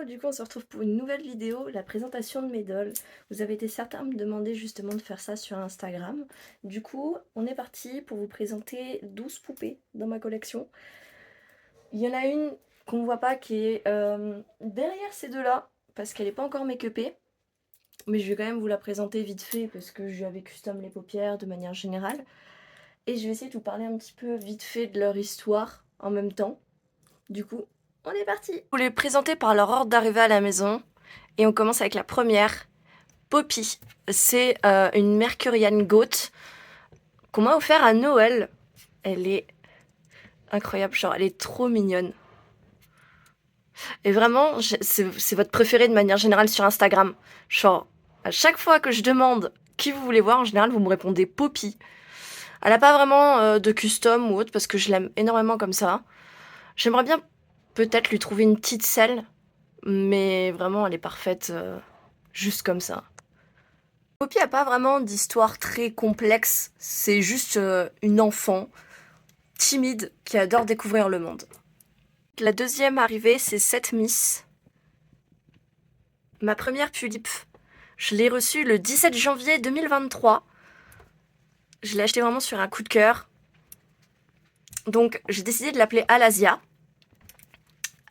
du coup on se retrouve pour une nouvelle vidéo, la présentation de mes dolls. Vous avez été certains à me demander justement de faire ça sur Instagram. Du coup, on est parti pour vous présenter 12 poupées dans ma collection. Il y en a une qu'on ne voit pas qui est derrière ces deux-là, parce qu'elle n'est pas encore make-upée. Mais je vais quand même vous la présenter vite fait, parce que je lui avais custom les paupières de manière générale. Et je vais essayer de vous parler un petit peu vite fait de leur histoire en même temps. Du coup, on est parti. Je vous les présenter par leur ordre d'arrivée à la maison. Et on commence avec la première, Poppy. C'est une Mercurian Goat qu'on m'a offert à Noël. Elle est incroyable, genre elle est trop mignonne. Et vraiment, c'est votre préférée de manière générale sur Instagram. Genre, à chaque fois que je demande qui vous voulez voir, en général, vous me répondez Poppy. Elle n'a pas vraiment de custom ou autre parce que je l'aime énormément comme ça. J'aimerais bien peut-être lui trouver une petite selle, mais vraiment, elle est parfaite juste comme ça. Poppy a pas vraiment d'histoire très complexe, c'est juste une enfant timide qui adore découvrir le monde. La deuxième arrivée, c'est cette Miss. Ma première tulipe. Je l'ai reçue le 17 janvier 2023. Je l'ai achetée vraiment sur un coup de cœur. Donc j'ai décidé de l'appeler Alasia.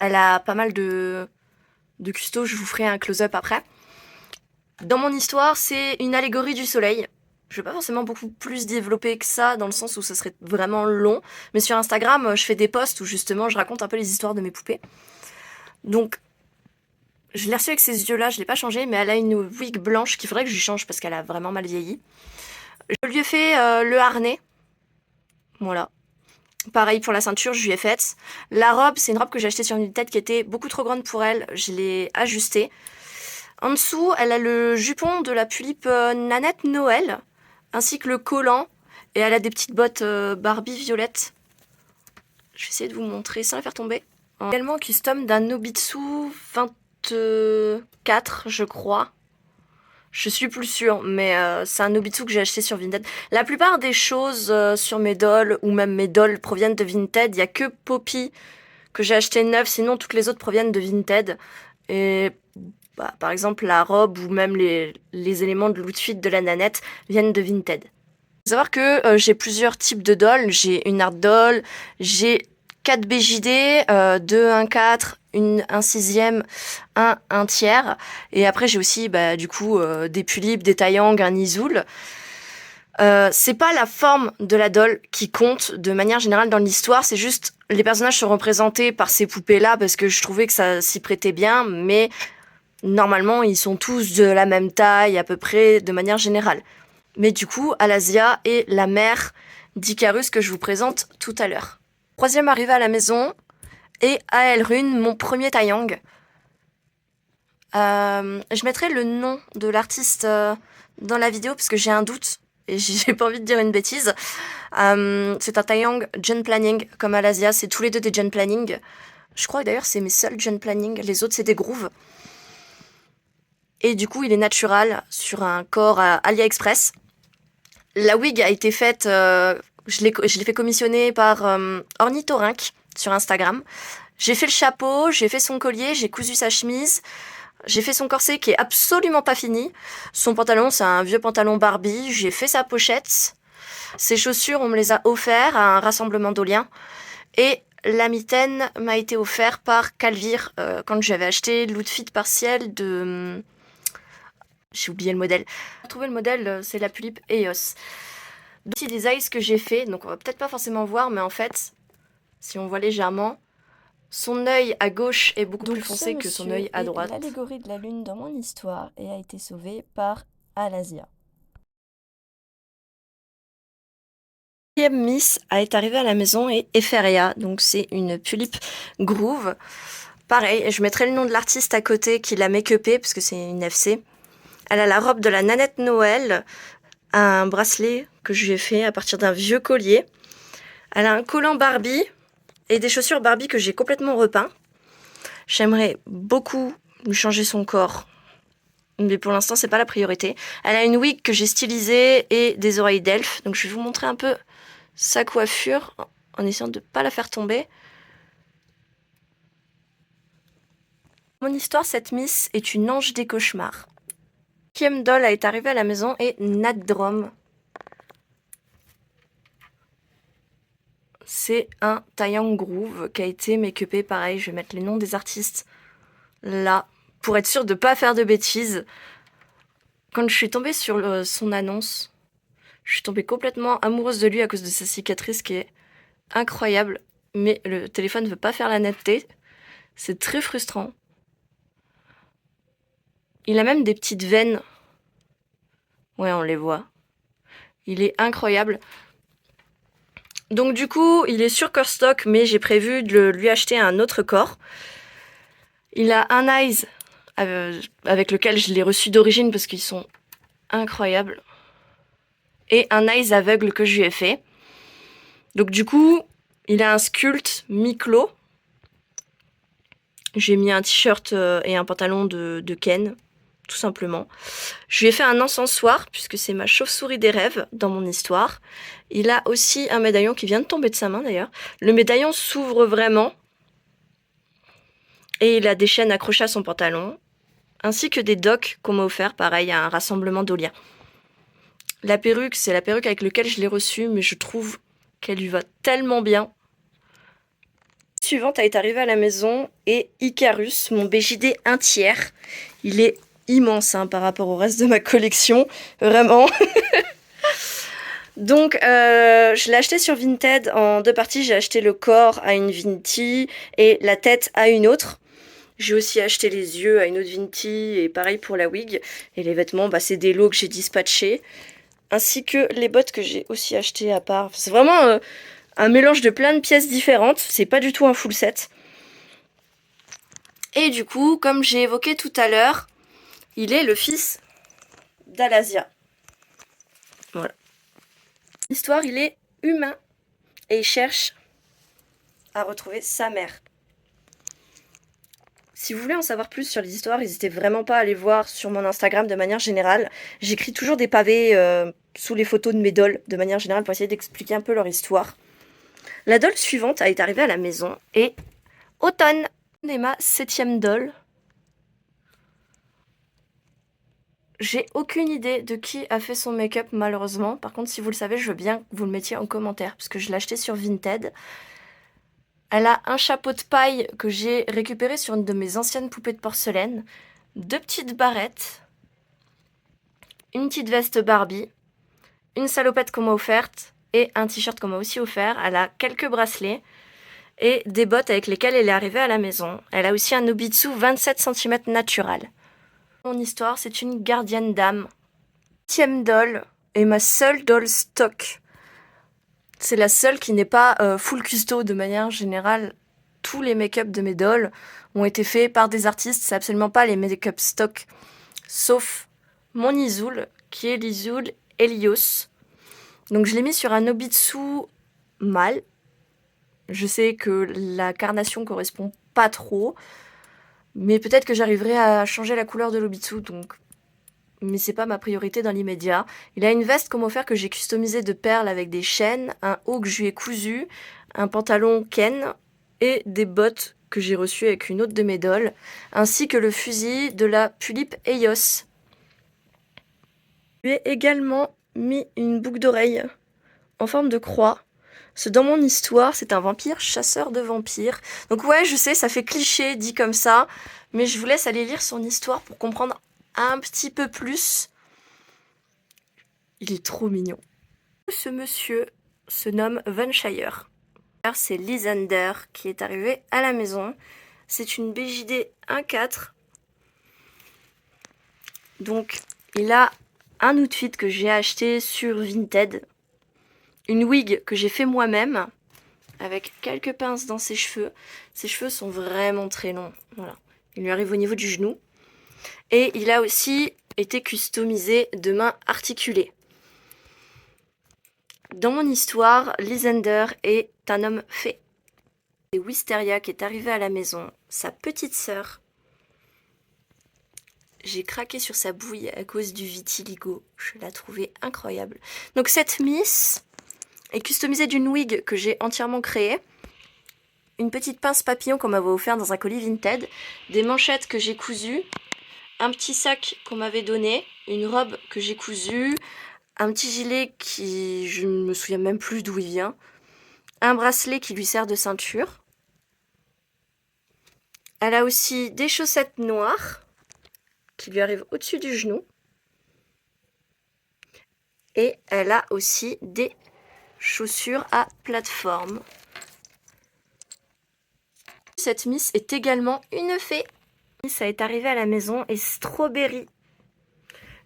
Elle a pas mal de custos, je vous ferai un close-up après. Dans mon histoire, c'est une allégorie du soleil. Je vais pas forcément beaucoup plus développer que ça, dans le sens où ça serait vraiment long. Mais sur Instagram, je fais des posts où justement je raconte un peu les histoires de mes poupées. Donc, je l'ai reçue avec ces yeux-là, je l'ai pas changé, mais elle a une wig blanche qu'il faudrait que je lui change parce qu'elle a vraiment mal vieilli. Je lui ai fait le harnais. Voilà. Pareil pour la ceinture, je lui ai faite. La robe, c'est une robe que j'ai achetée sur Vinted qui était beaucoup trop grande pour elle. Je l'ai ajustée. En dessous, elle a le jupon de la tulipe Nanette Noël, ainsi que le collant. Et elle a des petites bottes Barbie violettes. Je vais essayer de vous montrer sans la faire tomber. Également custom d'un Nobitsu 24, je crois. Je suis plus sûre, mais c'est un Nobitsu que j'ai acheté sur Vinted. La plupart des choses sur mes dolls, ou même mes dolls, proviennent de Vinted. Il n'y a que Poppy que j'ai acheté neuve, sinon toutes les autres proviennent de Vinted. Et bah, par exemple, la robe ou même les éléments de l'outfit de la nanette viennent de Vinted. Il faut savoir que j'ai plusieurs types de dolls. J'ai une art doll, j'ai 4 BJD, 2 1/4, un sixième, un tiers. Et après, j'ai aussi du coup des tulipes, des taillangs, un isoul. C'est pas la forme de la doll qui compte de manière générale dans l'histoire, c'est juste les personnages sont représentés par ces poupées-là parce que je trouvais que ça s'y prêtait bien, mais normalement ils sont tous de la même taille à peu près de manière générale. Mais du coup, Alasia est la mère d'Icarus que je vous présente tout à l'heure. Troisième arrivée à la maison et Aelrune, mon premier taillang. Je mettrai le nom de l'artiste dans la vidéo parce que j'ai un doute et j'ai pas envie de dire une bêtise. C'est un taillang Gen Planning comme Alasia, c'est tous les deux des Gen Planning. Je crois que d'ailleurs c'est mes seuls Gen Planning, les autres c'est des grooves. Et du coup il est natural sur un corps AliExpress. La wig a été faite, je l'ai fait commissionner par Ornithorynque sur Instagram. J'ai fait le chapeau, j'ai fait son collier, j'ai cousu sa chemise. J'ai fait son corset qui est absolument pas fini. Son pantalon, c'est un vieux pantalon Barbie. J'ai fait sa pochette. Ses chaussures, on me les a offertes à un rassemblement d'Oliens. Et la mitaine m'a été offerte par Calvire quand j'avais acheté l'outfit partiel de... J'ai oublié le modèle. Pour trouver le modèle, c'est la tulipe Eos. Donc, c'est des eyes que j'ai fait. Donc, on va peut-être pas forcément voir, mais en fait, si on voit légèrement, son œil à gauche est beaucoup plus foncé que son œil à droite. L'allégorie de la lune dans mon histoire et a été sauvé par Alasia. Deuxième Miss est arrivée à la maison et Eferia, donc c'est une tulipe groove. Pareil, je mettrai le nom de l'artiste à côté qui l'a make-upée parce que c'est une FC. Elle a la robe de la Nanette Noël, un bracelet que je lui ai fait à partir d'un vieux collier. Elle a un collant Barbie et des chaussures Barbie que j'ai complètement repeint. J'aimerais beaucoup lui changer son corps, mais pour l'instant c'est pas la priorité. Elle a une wig que j'ai stylisée et des oreilles d'elfe, donc je vais vous montrer un peu sa coiffure en essayant de ne pas la faire tomber. Mon histoire, cette Miss est une ange des cauchemars. Kim Doll est arrivée à la maison et Nat Drum. C'est un Taeyang Groove qui a été make-upé. Pareil, je vais mettre les noms des artistes là pour être sûre de ne pas faire de bêtises. Quand je suis tombée sur son annonce, je suis tombée complètement amoureuse de lui à cause de sa cicatrice qui est incroyable. Mais le téléphone ne veut pas faire la netteté. C'est très frustrant. Il a même des petites veines. Ouais, on les voit. Il est incroyable. Donc du coup, il est sur Core Stock, mais j'ai prévu de lui acheter un autre corps. Il a un eyes avec lequel je l'ai reçu d'origine parce qu'ils sont incroyables. Et un eyes aveugle que je lui ai fait. Donc du coup, il a un sculpt mi-clos. J'ai mis un t-shirt et un pantalon de Ken, tout simplement. Je lui ai fait un encensoir, puisque c'est ma chauve-souris des rêves dans mon histoire. Il a aussi un médaillon qui vient de tomber de sa main d'ailleurs. Le médaillon s'ouvre vraiment. Et il a des chaînes accrochées à son pantalon. Ainsi que des docks qu'on m'a offert, pareil, à un rassemblement d'Olia. La perruque, c'est la perruque avec laquelle je l'ai reçue, mais je trouve qu'elle lui va tellement bien. La suivante est arrivée à la maison et Icarus, mon BJD 1 tiers. Il est immense par rapport au reste de ma collection, vraiment. Donc, je l'ai acheté sur Vinted en 2 parties. J'ai acheté le corps à une Vinti et la tête à une autre. J'ai aussi acheté les yeux à une autre Vinti et pareil pour la wig. Et les vêtements, c'est des lots que j'ai dispatchés. Ainsi que les bottes que j'ai aussi achetées à part. C'est vraiment un mélange de plein de pièces différentes. C'est pas du tout un full set. Et du coup, comme j'ai évoqué tout à l'heure, il est le fils d'Alazia. Voilà. L'histoire, il est humain et il cherche à retrouver sa mère. Si vous voulez en savoir plus sur les histoires, n'hésitez vraiment pas à aller voir sur mon Instagram de manière générale. J'écris toujours des pavés sous les photos de mes dolls de manière générale pour essayer d'expliquer un peu leur histoire. La doll suivante est arrivée à la maison et Automne est ma 7e doll. J'ai aucune idée de qui a fait son make-up malheureusement. Par contre, si vous le savez, je veux bien que vous le mettiez en commentaire parce que je l'ai acheté sur Vinted. Elle a un chapeau de paille que j'ai récupéré sur une de mes anciennes poupées de porcelaine, 2 petites barrettes, une petite veste Barbie, une salopette qu'on m'a offerte et un t-shirt qu'on m'a aussi offert. Elle a quelques bracelets et des bottes avec lesquelles elle est arrivée à la maison. Elle a aussi un Nobitsu 27 cm naturel. Mon histoire, c'est une gardienne d'âme. 7e doll et ma seule doll stock. C'est la seule qui n'est pas full custo de manière générale. Tous les make-up de mes dolls ont été faits par des artistes. C'est absolument pas les make-up stock. Sauf mon Isoul, qui est l'Isoul Helios. Donc je l'ai mis sur un Nobitsu mâle. Je sais que la carnation correspond pas trop. Mais peut-être que j'arriverai à changer la couleur de l'Obitsu, donc... Mais c'est pas ma priorité dans l'immédiat. Il a une veste qu'on m'a offert que j'ai customisée de perles avec des chaînes, un haut que je lui ai cousu, un pantalon Ken et des bottes que j'ai reçues avec une autre de mes dolls, ainsi que le fusil de la Pulippe Eios. Je lui ai également mis une boucle d'oreille en forme de croix. Dans mon histoire, c'est un vampire chasseur de vampires. Donc ouais, je sais, ça fait cliché dit comme ça, mais je vous laisse aller lire son histoire pour comprendre un petit peu plus. Il est trop mignon. Ce monsieur se nomme Vanshire. C'est Lysander qui est arrivé à la maison. C'est une BJD 1.4. Donc, il a un outfit que j'ai acheté sur Vinted. Une wig que j'ai fait moi-même. Avec quelques pinces dans ses cheveux. Ses cheveux sont vraiment très longs. Voilà. Il lui arrive au niveau du genou. Et il a aussi été customisé de main articulée. Dans mon histoire, Lysander est un homme fait. C'est Wisteria qui est arrivée à la maison, sa petite sœur. J'ai craqué sur sa bouille à cause du vitiligo. Je la trouvais incroyable. Donc cette Miss est customisée d'une wig que j'ai entièrement créée. une petite pince papillon qu'on m'avait offert dans un colis Vinted, des manchettes que j'ai cousues, un petit sac qu'on m'avait donné, une robe que j'ai cousue, un petit gilet qui, je ne me souviens même plus d'où il vient, un bracelet qui lui sert de ceinture. Elle a aussi des chaussettes noires qui lui arrivent au-dessus du genou. Et elle a aussi des chaussures à plateforme. Cette Miss est également une fée. Miss est arrivée à la maison et Strawberry,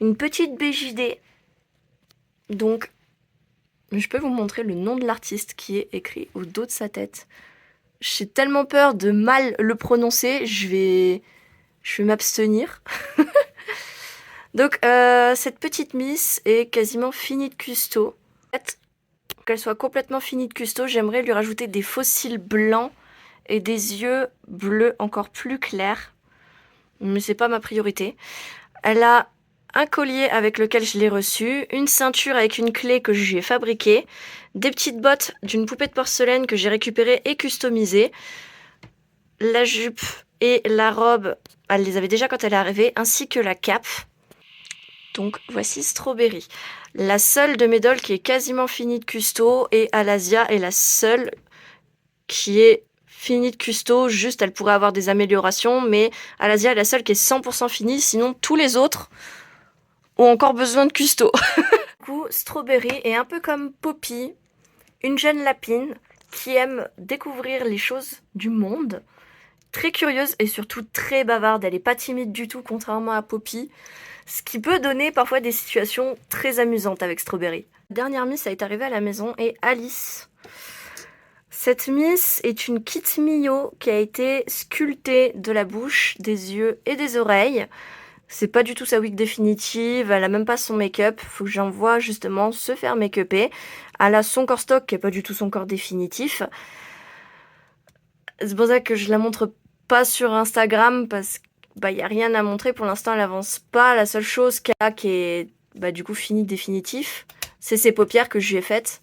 une petite BJD. Donc, je peux vous montrer le nom de l'artiste qui est écrit au dos de sa tête. J'ai tellement peur de mal le prononcer, je vais m'abstenir. Donc, cette petite Miss est quasiment finie de custo. Pour qu'elle soit complètement finie de custo, j'aimerais lui rajouter des faux cils blancs et des yeux bleus encore plus clairs. Mais c'est pas ma priorité. Elle a un collier avec lequel je l'ai reçu, une ceinture avec une clé que je lui ai fabriquée, des petites bottes d'une poupée de porcelaine que j'ai récupérée et customisée, la jupe et la robe, elle les avait déjà quand elle est arrivée, ainsi que la cape. Donc voici Strawberry. La seule de mes dolls qui est quasiment finie de custo, et Alasia est la seule qui est finie de custo, juste elle pourrait avoir des améliorations, mais Alasia est la seule qui est 100% finie, sinon tous les autres ont encore besoin de custo. Du coup, Strawberry est un peu comme Poppy, une jeune lapine qui aime découvrir les choses du monde, très curieuse et surtout très bavarde. Elle n'est pas timide du tout, contrairement à Poppy, ce qui peut donner parfois des situations très amusantes avec Strawberry. La dernière Miss est arrivée à la maison est Alice. Cette Miss est une Kit Mio qui a été sculptée de la bouche, des yeux et des oreilles. C'est pas du tout sa wig définitive, elle a même pas son make-up, faut que j'envoie justement se faire make-upper. Elle a son corps stock qui est pas du tout son corps définitif. C'est pour ça que je la montre pas sur Instagram parce qu'il y a rien à montrer pour l'instant, elle avance pas. La seule chose qu'elle a qui est du coup finie définitif, c'est ses paupières que je lui ai faites.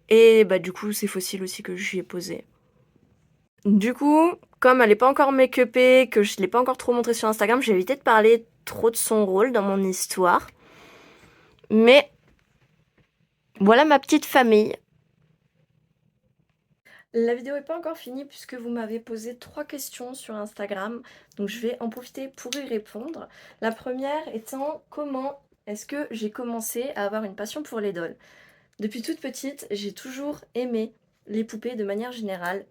Et du coup ses faux cils aussi que je lui ai posés. Du coup, comme elle n'est pas encore make-upée, que je ne l'ai pas encore trop montré sur Instagram, j'ai évité de parler trop de son rôle dans mon histoire. Mais voilà ma petite famille. La vidéo n'est pas encore finie puisque vous m'avez posé 3 questions sur Instagram. Donc je vais en profiter pour y répondre. La première étant comment est-ce que j'ai commencé à avoir une passion pour les dolls. Depuis toute petite, j'ai toujours aimé les poupées de manière générale.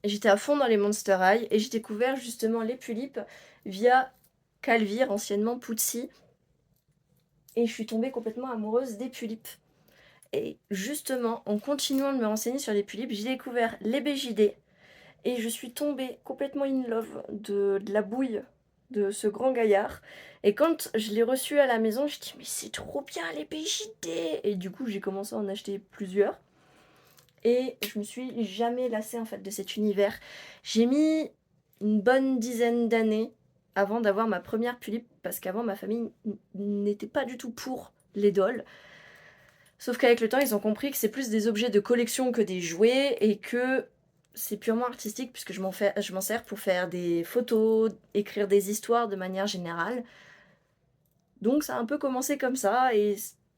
J'étais à fond dans les Monster High et j'ai découvert justement les Pulip via Calvire, anciennement Pootsie. Et je suis tombée complètement amoureuse des Pulip. Et justement, en continuant de me renseigner sur les Pulip, j'ai découvert les BJD. Et je suis tombée complètement in love de la bouille de ce grand gaillard. Et quand je l'ai reçu à la maison, je dis mais c'est trop bien les BJD. Et du coup, j'ai commencé à en acheter plusieurs. Et je me suis jamais lassée en fait de cet univers. J'ai mis une bonne dizaine d'années avant d'avoir ma première Pulip parce qu'avant ma famille n'était pas du tout pour les dolls. Sauf qu'avec le temps ils ont compris que c'est plus des objets de collection que des jouets et que c'est purement artistique puisque je m'en sers pour faire des photos, écrire des histoires de manière générale. Donc ça a un peu commencé comme ça et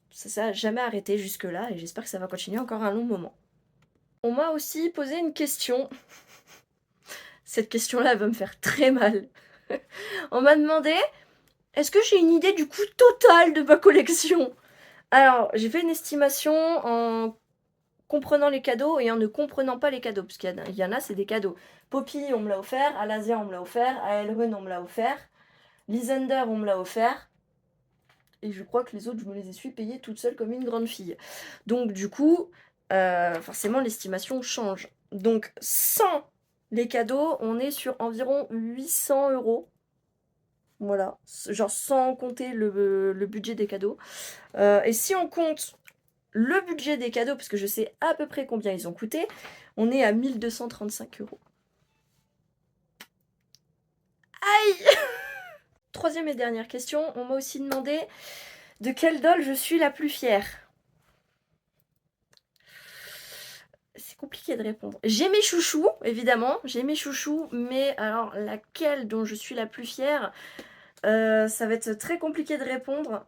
ça n'a jamais arrêté jusque là et j'espère que ça va continuer encore un long moment. On m'a aussi posé une question. Cette question-là va me faire très mal. On m'a demandé, est-ce que j'ai une idée du coût total de ma collection? Alors, j'ai fait une estimation en comprenant les cadeaux et en ne comprenant pas les cadeaux. Parce qu'il y en a, c'est des cadeaux. Poppy, on me l'a offert. Alasia, on me l'a offert. Aelrun, on me l'a offert. Lysander, on me l'a offert. Et je crois que les autres, je me les suis payés toute seule comme une grande fille. Donc, du coup, forcément, l'estimation change. Donc, sans les cadeaux, on est sur environ 800 €. Voilà, genre sans compter le budget des cadeaux. Et si on compte le budget des cadeaux, parce que je sais à peu près combien ils ont coûté, on est à 1235 €. Aïe. Troisième et dernière question, on m'a aussi demandé de quelle doll je suis la plus fière. c'est compliqué de répondre. J'ai mes chouchous, évidemment, j'ai mes chouchous, mais alors laquelle dont je suis la plus fière, ça va être très compliqué de répondre,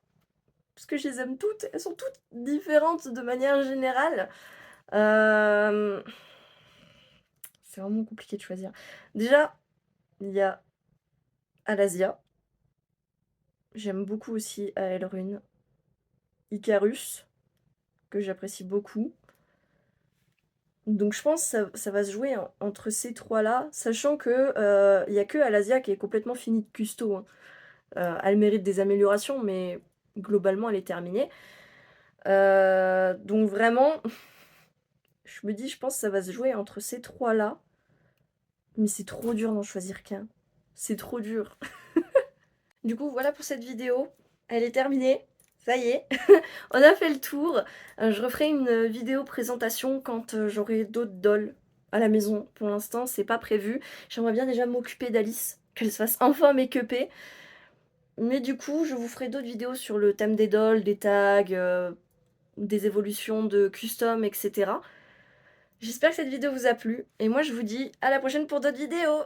parce que je les aime toutes, elles sont toutes différentes de manière générale. Euh, C'est vraiment compliqué de choisir. Déjà, il y a Alasia. J'aime beaucoup aussi Aelrune. Icarus, que j'apprécie beaucoup. Donc je pense que ça va se jouer entre ces trois-là, sachant que il y a que Alasia qui est complètement finie de custo, hein. Elle mérite des améliorations, mais globalement elle est terminée. Donc vraiment, je me dis, je pense que ça va se jouer entre ces trois-là. Mais c'est trop dur d'en choisir qu'un. C'est trop dur. Du coup, voilà pour cette vidéo. Elle est terminée. Ça y est, on a fait le tour. Je referai une vidéo présentation quand j'aurai d'autres dolls à la maison. Pour l'instant, c'est pas prévu. J'aimerais bien déjà m'occuper d'Alice, qu'elle se fasse enfin make-upper. Mais du coup, je vous ferai d'autres vidéos sur le thème des dolls, des tags, des évolutions de custom, etc. J'espère que cette vidéo vous a plu. Et moi, je vous dis à la prochaine pour d'autres vidéos.